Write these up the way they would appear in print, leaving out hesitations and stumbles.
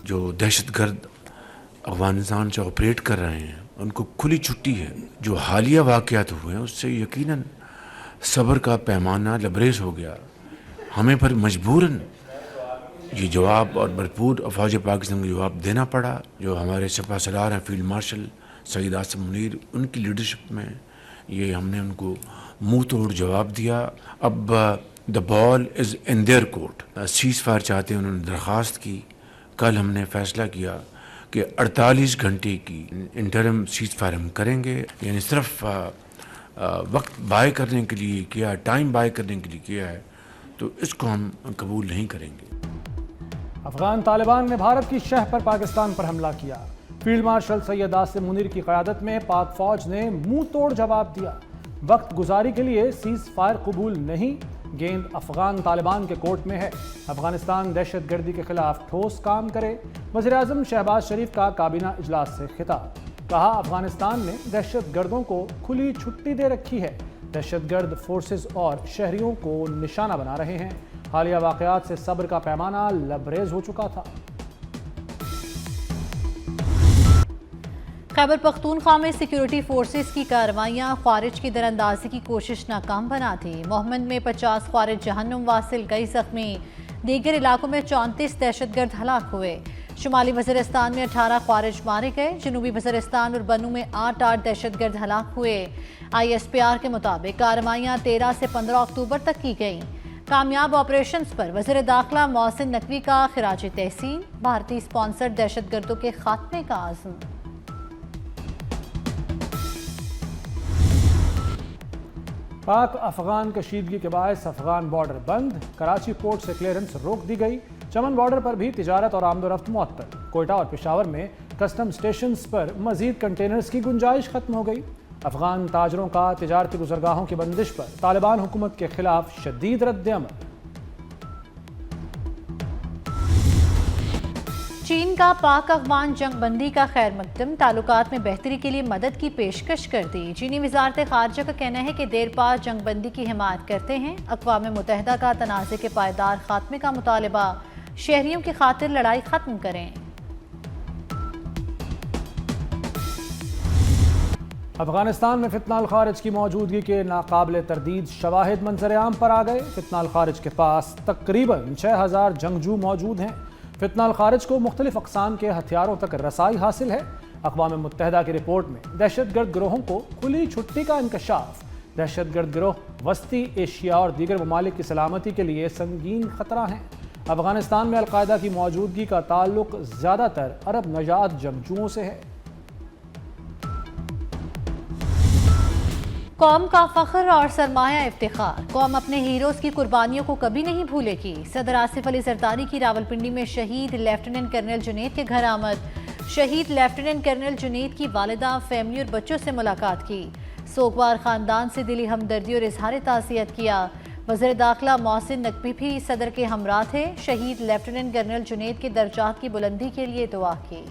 جو دہشت گرد افغانستان سے آپریٹ کر رہے ہیں ان کو کھلی چھٹی ہے. جو حالیہ واقعات ہوئے ہیں اس سے یقیناً صبر کا پیمانہ لبریز ہو گیا. ہمیں پر مجبوراً یہ جواب اور بھرپور افواج پاکستان کو جواب دینا پڑا. جو ہمارے سپہ سالار ہیں فیلڈ مارشل سید آصف منیر، ان کی لیڈرشپ میں یہ ہم نے ان کو منہ توڑ جواب دیا. اب the ball is in their court. Cease fire چاہتے ہیں، انہوں نے درخواست کی. کل ہم نے فیصلہ کیا کہ 48 گھنٹے کی انٹرم سیز فائر ہم کریں گے. یعنی صرف وقت بائے کرنے کے لیے کیا، ٹائم بائے کرنے کے لیے کیا ہے، تو اس کو ہم قبول نہیں کریں گے. افغان طالبان نے بھارت کی شہ پر پاکستان پر حملہ کیا. فیلڈ مارشل سید آصف منیر کی قیادت میں پاک فوج نے منہ توڑ جواب دیا. وقت گزاری کے لیے سیز فائر قبول نہیں. گیند افغان طالبان کے کورٹ میں ہے. افغانستان دہشت گردی کے خلاف ٹھوس کام کرے. وزیراعظم شہباز شریف کا کابینہ اجلاس سے خطاب. کہا افغانستان نے دہشت گردوں کو کھلی چھٹی دے رکھی ہے. دہشت گرد فورسز اور شہریوں کو نشانہ بنا رہے ہیں. حالیہ واقعات سے صبر کا پیمانہ لبریز ہو چکا تھا. خیبر پختونخوا میں سیکیورٹی فورسز کی کارروائیاں خوارج کی دراندازی کی کوشش ناکام بنا تھی. موہمند میں 50 خوارج جہنم واصل، کئی زخمی. دیگر علاقوں میں 34 دہشت گرد ہلاک ہوئے. شمالی وزیرستان میں 18 خوارج مارے گئے. جنوبی وزیرستان اور بنو میں 8 دہشت گرد ہلاک ہوئے. ISPR کے مطابق کارروائیاں 13 سے 15 اکتوبر تک کی گئیں. کامیاب آپریشنز پر وزیر داخلہ محسن نقوی کا خراج تحسین. بھارتی اسپانسر دہشت گردوں کے خاتمے کا عزم. پاک افغان کشیدگی کے باعث افغان بارڈر بند. کراچی پورٹ سے کلیئرنس روک دی گئی. چمن بارڈر پر بھی تجارت اور آمد و رفت معطل. کوئٹہ اور پشاور میں کسٹم سٹیشنز پر مزید کنٹینرز کی گنجائش ختم ہو گئی. افغان تاجروں کا تجارتی گزرگاہوں کی بندش پر طالبان حکومت کے خلاف شدید رد عمل. چین کا پاک افغان جنگ بندی کا خیر مقدم. تعلقات میں بہتری کے لیے مدد کی پیشکش کر دی. چینی وزارت خارجہ کا کہنا ہے کہ دیر پا جنگ بندی کی حمایت کرتے ہیں. اقوام متحدہ کا تنازع کے پائیدار خاتمے کا مطالبہ. شہریوں کی خاطر لڑائی ختم کریں. افغانستان میں فتنہ الخارج کی موجودگی کے ناقابل تردید شواہد منظر عام پر آ گئے. فتنہ الخارج کے پاس تقریباً 6000 جنگجو موجود ہیں. فتنہ الخارج کو مختلف اقسام کے ہتھیاروں تک رسائی حاصل ہے. اقوام متحدہ کی رپورٹ میں دہشت گرد گروہوں کو کھلی چھٹی کا انکشاف. دہشت گرد گروہ وسطی ایشیا اور دیگر ممالک کی سلامتی کے لیے سنگین خطرہ ہیں. افغانستان میں القاعدہ کی موجودگی کا تعلق زیادہ تر عرب نژاد جنگجوؤں سے ہے. قوم کا فخر اور سرمایہ افتخار. قوم اپنے ہیروز کی قربانیوں کو کبھی نہیں بھولے گی. صدر آصف علی زرداری کی راولپنڈی میں شہید لیفٹیننٹ کرنل جنید کے گھر آمد. شہید لیفٹیننٹ کرنل جنید کی والدہ، فیملی اور بچوں سے ملاقات کی. سوگوار خاندان سے دلی ہمدردی اور اظہار تعزیت کیا. وزیر داخلہ محسن نقوی بھی صدر کے ہمراہ تھے. شہید لیفٹیننٹ کرنل جنید کے درجات کی بلندی کے لیے دعا کی.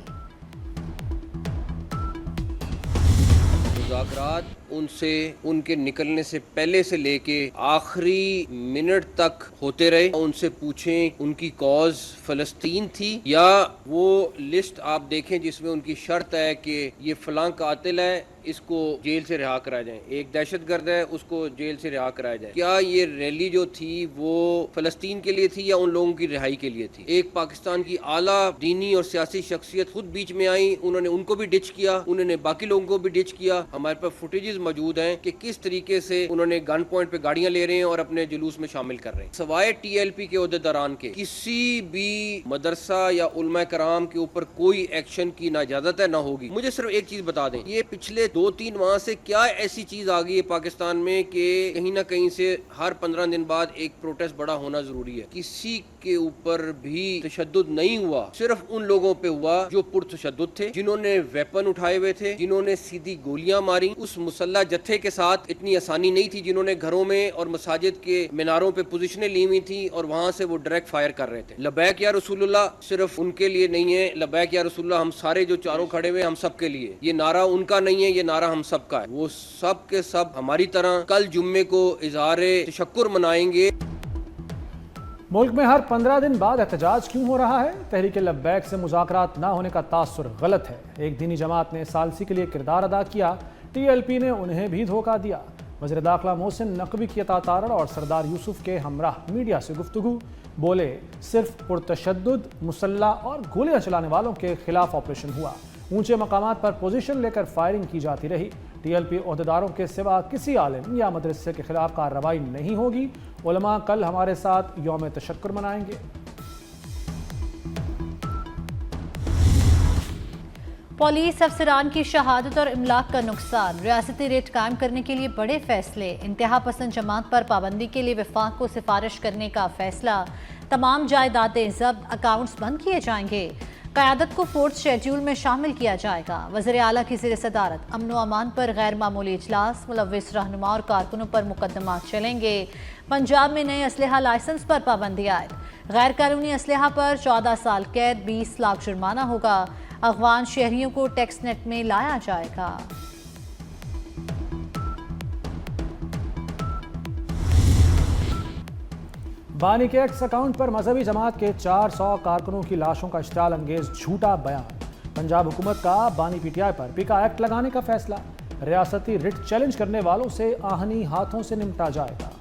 مذاکرات ان سے ان کے نکلنے سے پہلے سے لے کے آخری منٹ تک ہوتے رہے. ان سے پوچھیں ان کی کاز فلسطین تھی یا وہ لسٹ آپ دیکھیں جس میں ان کی شرط ہے کہ یہ فلاں قاتل ہے، اس کو جیل سے رہا کرایا جائے، ایک دہشت گرد ہے اس کو جیل سے رہا کرایا جائے. کیا یہ ریلی جو تھی وہ فلسطین کے لیے تھی یا ان لوگوں کی رہائی کے لیے تھی؟ ایک پاکستان کی اعلیٰ دینی اور سیاسی شخصیت خود بیچ میں آئی، انہوں نے ان کو بھی ڈچ کیا، انہوں نے باقی لوگوں کو بھی ڈچ کیا. ہمارے پاس فوٹیجز موجود ہیں کہ کس طریقے سے انہوں نے گن پوائنٹ پہ گاڑیاں لے رہے ہیں اور اپنے جلوس میں شامل کر رہے ہیں. سوائے TLP کے عہدیداران کے کسی بھی مدرسہ یا علماء کرام کے اوپر کوئی ایکشن کی نہ اجازت ہے نہ ہوگی. مجھے صرف ایک چیز بتا دیں، یہ پچھلے 2-3 ماہ سے کیا ایسی چیز آ گئی ہے پاکستان میں کہ کہیں نہ کہیں سے ہر 15 دن بعد ایک پروٹیسٹ بڑا ہونا ضروری ہے؟ کسی کے اوپر بھی تشدد نہیں ہوا، صرف ان لوگوں پہ ہوا جو پرتشدد تھے، جنہوں نے ویپن اٹھائے ہوئے تھے، جنہوں نے سیدھی گولیاں ماری. اس مسلح جتھے کے ساتھ اتنی آسانی نہیں تھی جنہوں نے گھروں میں اور مساجد کے میناروں پہ پوزیشنیں لی ہوئی تھی اور وہاں سے وہ ڈائریکٹ فائر کر رہے تھے. لبیک یا رسول اللہ صرف ان کے لیے نہیں ہے، لبیک یا رسول اللہ ہم سارے جو چاروں کھڑے ہوئے ہم سب کے لیے. یہ نعرہ ان کا نہیں ہے، یہ نعرہ ہم سب کا ہے. وہ سب کے سب ہماری طرح کل جمعے کو اظہار تشکر منائیں گے. मुल्क में हर 15 दिन बाद एहतजाज क्यों हो रहा है? तहरीक लब्बैक से मुज़ाकरात ना होने का तासुर गलत है। एक दीनी जमात ने सालसी के लिए किरदार अदा किया, TLP ने उन्हें भी धोखा दिया। वज़ीर दाखिला मोहसिन नकवी की अता तारड़ और सरदार यूसुफ के हमराह मीडिया से गुफ्तगू, बोले सिर्फ पुरतशद्दुद, मुसल्लह और गोलियां चलाने वालों के खिलाफ ऑपरेशन हुआ। ऊंचे मकामात पर पोजीशन लेकर फायरिंग की जाती रही। TLP ओहदेदारों के सिवा किसी आलिम या मदरसे के खिलाफ कार्रवाई नहीं होगी। उलमा कल हमारे साथ यौम तशक्कुर मनाएंगे। पुलिस अफसरान की शहादत और इमलाक का नुकसान, रियासती रेट कायम करने के लिए बड़े फैसले, इंतहा पसंद जमात पर पाबंदी के लिए वफाक को सिफारिश करने का फैसला, तमाम जायदादें जब्त, अकाउंट्स बंद किए जाएंगे, क़यादत को फोर्थ शेड्यूल में शामिल किया जाएगा। वज़ीर आला की ज़ेर सदारत अमन व अमान पर गैर मामूली इजलास, मुलव्विस रहनुमा और कारकुनों पर मुकदमात चलेंगे। पंजाब में नए असलहा लाइसेंस पर पाबंदी आयद, गैर कानूनी असलहा पर 14 साल कैद, 20 लाख जुर्माना होगा। अफगान शहरियों को टैक्स नेट में लाया जाएगा। बानी के एक्स अकाउंट पर मजहबी जमात के 400 कारकुनों की लाशों का इश्तियाल अंगेज झूठा बयान। पंजाब हुकूमत का बानी PTI पर पिका एक्ट लगाने का फैसला। रियासती रिट चैलेंज करने वालों से आहनी हाथों से निपटा जाएगा।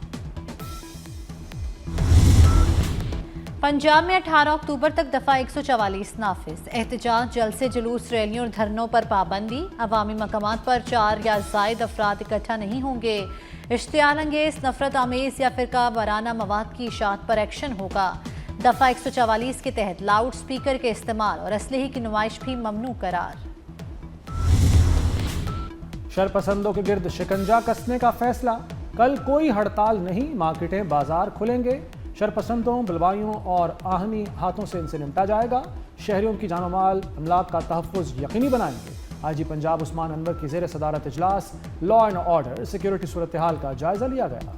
पंजाब में 18 अक्टूबर तक दफा 144 नाफिज, एहतजाज, जलसे, जुलूस, रैलियों और धरनों पर पाबंदी, अवामी मकामात पर 4 या जायद अफराद इकट्ठा नहीं होंगे। इश्तियाल अंगेज, नफरत आमेज या फिरका वाराना मवाद की इशाअत पर एक्शन होगा। दफा 144 के तहत लाउड स्पीकर के इस्तेमाल और असलहे की नुमाइश भी ममनू करार। शरपसंदों के गिर्द शिकंजा कसने का फैसला, कल कोई हड़ताल नहीं, मार्केटें बाजार खुलेंगे। शरपसंदों, बलवाइयों और आहनी हाथों से इनसे निपटा जाएगा। शहरियों की जानो माल अमलाक का तहफ़्फ़ुज़ यकीनी बनाएंगे। IG पंजाब उस्मान अनवर की ज़ेर सदारत इजलास, लॉ एंड ऑर्डर, सिक्योरिटी सूरत हाल का जायजा लिया गया।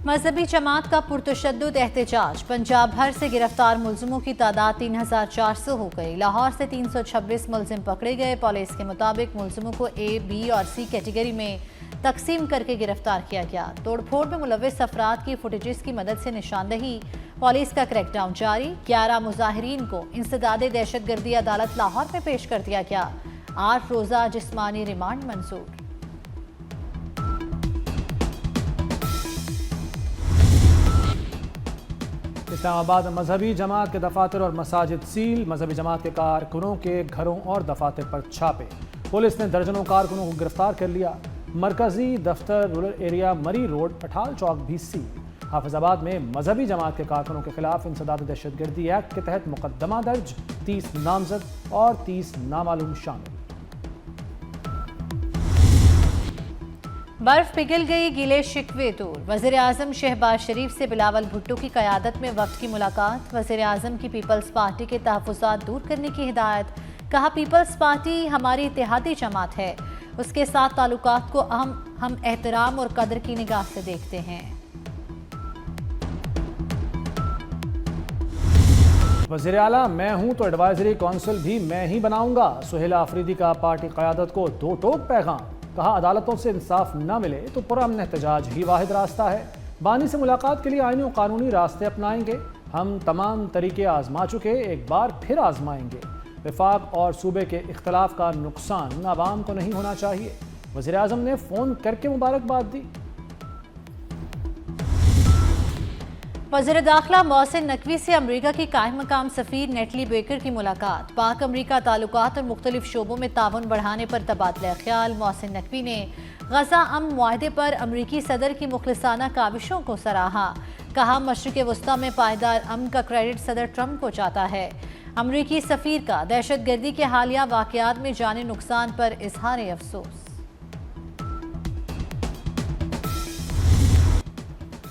मजहबी जमात का पुरतशद्दुद एहतजाज, पंजाब भर से गिरफ्तार मुलजिमों की तादाद 3400 हो गई। लाहौर से 326 मुलजिम पकड़े गए। पुलिस के मुताबिक मुलजिमों को A, B और C कैटेगरी में तकसीम करके गिरफ्तार किया गया। तोड़फोड़ में मुलव्विस अफराद की फुटेजेस की मदद से निशानदही, पुलिस का क्रैकडाउन जारी। 11 मुजाहिरीन को इंसदादे दहशतगर्दी अदालत लाहौर में पेश कर दिया गया। 8 रोज़ा जिस्मानी रिमांड मंजूर। इस्लामाबाद में मजहबी जमात के दफातर और मसाजिद सील, मजहबी जमात के कारकुनों के घरों और दफातर पर छापे। पुलिस ने दर्जनों कारकुनों को गिरफ्तार कर लिया। मरकजी दफ्तर, रूरल एरिया, मरी रोड, पठाल चौक भी सील। हाफिजाबाद में मजहबी जमात के कारकुनों के खिलाफ इंसदाद दहशतगर्दी एक्ट के तहत मुकदमा दर्ज, 30 नामजद और 30 नामालूम शामिल। बर्फ पिघल गई, गिले शिकवे दूर। वज़ीर आज़म शहबाज शरीफ से बिलावल भुट्टो की क़यादत में वक्त की मुलाकात। वज़ीर आज़म की पीपल्स पार्टी के तहफ़्फ़ुज़ात दूर करने की हिदायत। कहा पीपल्स पार्टी हमारी इत्तेहादी जमात है, उसके साथ ताल्लुकात को हम एहतराम और कदर की निगाह से देखते हैं। वज़ीर आला मैं हूं तो एडवाइजरी काउंसिल भी मैं ही बनाऊंगा। सुहेला आफरीदी का पार्टी क़यादत को दो टोक पैगाम। कहा अदालतों से इंसाफ न मिले तो पुरअमन एहतजाज ही वाहिद रास्ता है। बानी से मुलाकात के लिए आईनी और कानूनी रास्ते अपनाएंगे। हम तमाम तरीके आजमा चुके, एक बार फिर आजमाएंगे। वफाक और सूबे के इख्तलाफ का नुकसान आवाम को नहीं होना चाहिए। वज़ीर आज़म ने फ़ोन करके मुबारकबाद दी। वज़ीर दाखिला मोहसिन नकवी से अमरीका की कायम मकाम सफ़ीर नेटली बेकर की मुलाकात। पाक अमरीका ताल्लुकात और मुख्तलिफ शोबों में ताउन बढ़ाने पर तबादला ख्याल। मोहसिन नकवी ने गज़ा अमन मुआहदे पर अमरीकी सदर की मुखलिसाना काविशों को सराहा। कहा मशरिक़ वस्ता में पायदार अमन का क्रेडिट सदर ट्रंप को जाता है। अमरीकी सफ़ीर का दहशतगर्दी के हालिया वाक़यात में जानी नुकसान पर इजहार अफसोस।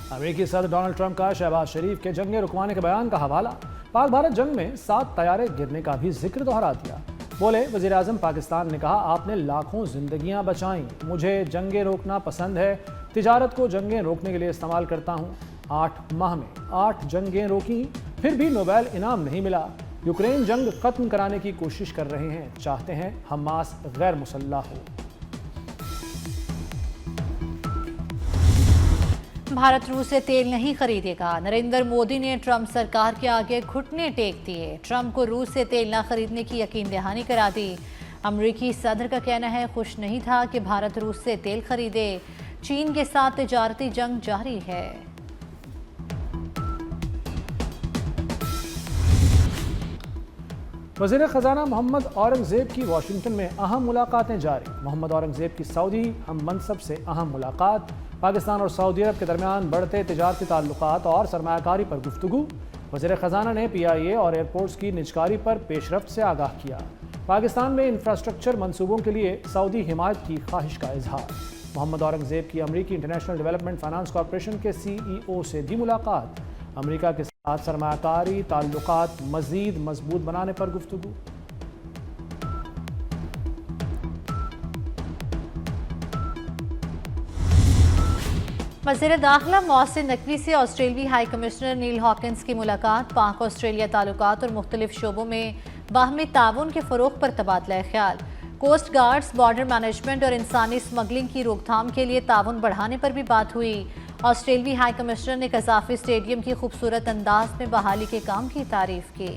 अमेरिकी सदर डोनाल्ड ट्रंप का शहबाज शरीफ के जंगे रुकवाने के बयान का हवाला। पाक भारत जंग में 7 तैयारे गिरने का भी जिक्र दोहरा दिया। बोले वज़ीर आज़म पाकिस्तान ने कहा आपने लाखों जिंदगियां बचाई, मुझे जंगें रोकना पसंद है, तिजारत को जंगें रोकने के लिए इस्तेमाल करता हूँ। 8 माह में 8 जंगें रोकी, फिर भी नोबेल इनाम नहीं मिला। यूक्रेन जंग खत्म कराने की कोशिश कर रहे हैं, चाहते हैं हमास गैर मुसल्लह हो। भारत रूस से तेल नहीं खरीदेगा। नरेंद्र मोदी ने ट्रंप सरकार के आगे घुटने टेक दिए। ट्रंप को रूस से तेल न खरीदने की यकीन दहानी करा दी। अमरीकी सदर का कहना है खुश नहीं था कि भारत रूस से तेल खरीदे। चीन के साथ तिजारती जंग जारी है। वज़ीर ख़ज़ाना मोहम्मद औरंगज़ेब की वाशिंगटन में अहम मुलाकातें जारी। मोहम्मद औरंगज़ेब की सऊदी हम मनसब से अहम मुलाकात। पाकिस्तान और सऊदी अरब के दरमियान बढ़ते तिजारती ताल्लुकात और सरमायाकारी पर गुफ्तगू। वज़ीर ख़ज़ाना ने PIA और एयरपोर्ट्स की निजकारी पर पेशरफ्त से आगाह किया। पाकिस्तान में इंफ्रास्ट्रक्चर मनसूबों के लिए सऊदी हिमायत की ख्वाहिश का इजहार। मोहम्मद औरंगज़ेब की अमरीकी इंटरनेशनल डेवलपमेंट फाइनेंस कॉरपोरेशन के CEO से भी मुलाकात। अमरीका के साथ सरमायाकारी ताल्लुकात मज़ीद मजबूत बनाने पर गुफ्तगू। वज़ीर दाखिला मोहसिन नकवी से ऑस्ट्रेलियाई हाई कमिश्नर नील हॉकिंस की मुलाकात। पाक ऑस्ट्रेलिया ताल्लुकात और मुख्तलिफ शोबों में बाहमी ताउन के फ़रोग़ पर तबादला ख्याल। कोस्ट गार्ड्स, बॉर्डर मैनेजमेंट और इंसानी स्मगलिंग की रोकथाम के लिए ताउन बढ़ाने पर भी बात हुई। ऑस्ट्रेलियाई हाई कमिश्नर ने कज़ाफ़ी स्टेडियम की खूबसूरत अंदाज में बहाली के काम की तारीफ की।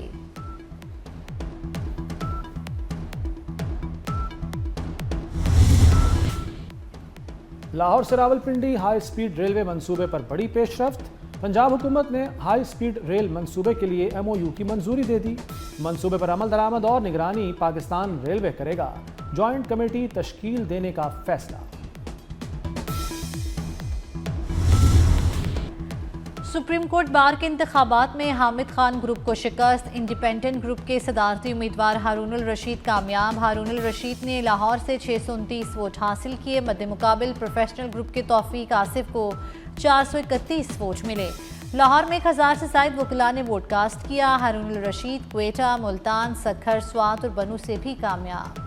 लाहौर से रावलपिंडी हाई स्पीड रेलवे मंसूबे पर बड़ी पेशरफ्त। पंजाब हुकूमत ने हाई स्पीड रेल मंसूबे के लिए MOU की मंजूरी दे दी। मंसूबे पर अमल दरामद और निगरानी पाकिस्तान रेलवे करेगा। जॉइंट कमेटी तश्कील देने का फैसला। सुप्रीम कोर्ट बार के इंतखाबात में हामिद खान ग्रुप को शिकस्त। इंडिपेंडेंट ग्रुप के सदारती उम्मीदवार हारूनुल रशीद कामयाब। हारूनुल रशीद ने लाहौर से 629 वोट हासिल किए। मद्दे मुकाबिल प्रोफेशनल ग्रुप के तौफीक आसिफ को 431 वोट मिले। लाहौर में 1000 से ज़ायद वकला ने वोट कास्ट किया। हारूनुल रशीद क्वेटा, मुल्तान, सखर, स्वात और बनू से भी कामयाब।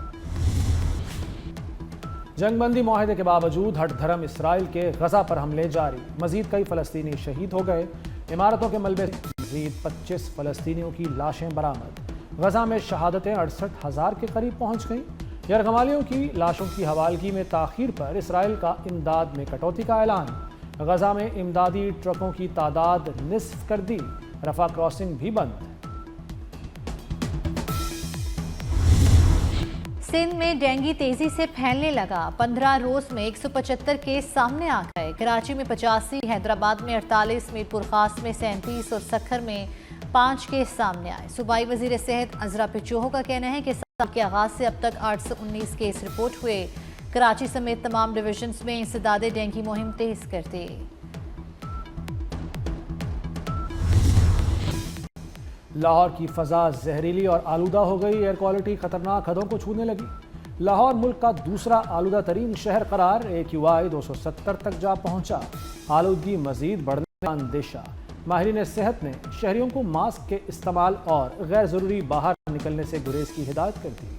जंगबंदी मुआहदे के बावजूद हट धर्म इसराइल के गजा पर हमले जारी। मजीद कई फ़लस्तीनी शहीद हो गए। इमारतों के मलबे से मजीद 25 फ़लस्तीनियों की लाशें बरामद। गजा में शहादतें 68,000 के करीब पहुँच गईं। यरगमालियों की लाशों की हवालगी में ताख़ीर पर इसराइल का इमदाद में कटौती का ऐलान। गजा में इमदादी ट्रकों की तादाद निस्फ कर दी। रफा क्रॉसिंग भी बंद। सिंध में डेंगू तेजी से फैलने लगा। 15 रोज में 175 केस सामने आ गए। कराची में 85, हैदराबाद में 48, मीरपुर खास में 37 और सखर में 5 केस सामने आए। सूबाई वजीर सेहत अजरा पिचोहो का कहना है कि साल के आगाज से अब तक 819 केस रिपोर्ट हुए। कराची समेत तमाम डिविजन्स में इंसदादे डेंगू मुहिम तेज कर दी। लाहौर की फ़ज़ा जहरीली और आलूदा हो गई। एयर क्वालिटी खतरनाक हदों को छूने लगी। लाहौर मुल्क का दूसरा आलूदा तरीन शहर करार। AQI 270 तक जा पहुंचा। आलूदगी मजीद बढ़ने का अंदेशा। माहिरीन सेहत ने शहरियों को मास्क के इस्तेमाल और गैर ज़रूरी बाहर निकलने से गुरेज की हिदायत कर दी।